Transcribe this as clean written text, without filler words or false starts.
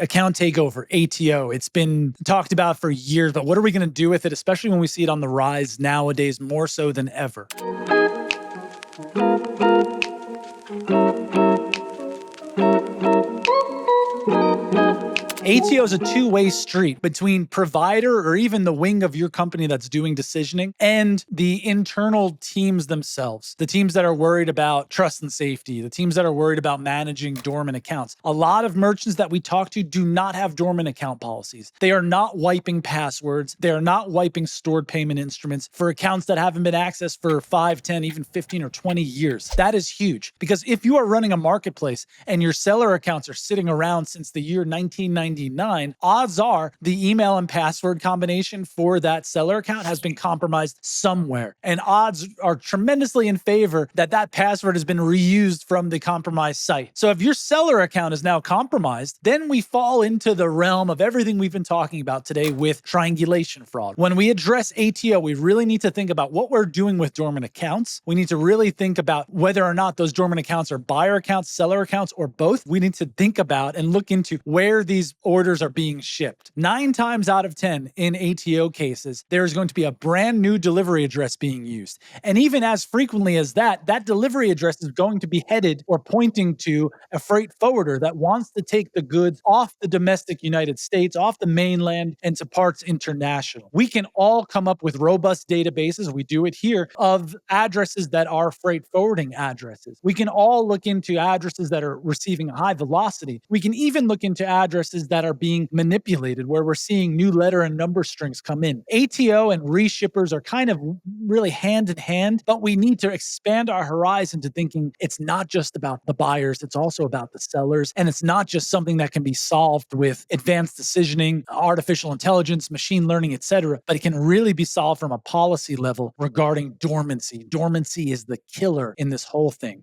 Account Takeover, ATO. It's been talked about for years, but what are we going to do with it, especially when we see it on the rise nowadays more so than ever? ATO is a two-way street between provider or even the wing of your company that's doing decisioning and the internal teams themselves, the teams that are worried about trust and safety, the teams that are worried about managing dormant accounts. A lot of merchants that we talk to do not have dormant account policies. They are not wiping passwords. They are not wiping stored payment instruments for accounts that haven't been accessed for 5, 10, even 15 or 20 years. That is huge, because if you are running a marketplace and your seller accounts are sitting around since the year 1999, odds are the email and password combination for that seller account has been compromised somewhere. And odds are tremendously in favor that that password has been reused from the compromised site. So if your seller account is now compromised, then we fall into the realm of everything we've been talking about today with triangulation fraud. When we address ATO, we really need to think about what we're doing with dormant accounts. We need to really think about whether or not those dormant accounts are buyer accounts, seller accounts, or both. We need to think about and look into where these orders are being shipped. 9 times out of 10 in ATO cases, there is going to be a brand new delivery address being used. And even as frequently as that delivery address is going to be headed or pointing to a freight forwarder that wants to take the goods off the domestic United States, off the mainland, and to parts international. We can all come up with robust databases, we do it here, of addresses that are freight forwarding addresses. We can all look into addresses that are receiving high velocity. We can even look into addresses that are being manipulated, where we're seeing new letter and number strings come in. ATO and reshippers are kind of really hand in hand, but we need to expand our horizon to thinking it's not just about the buyers, it's also about the sellers. And it's not just something that can be solved with advanced decisioning, artificial intelligence, machine learning, etc., but it can really be solved from a policy level regarding dormancy. Dormancy is the killer in this whole thing.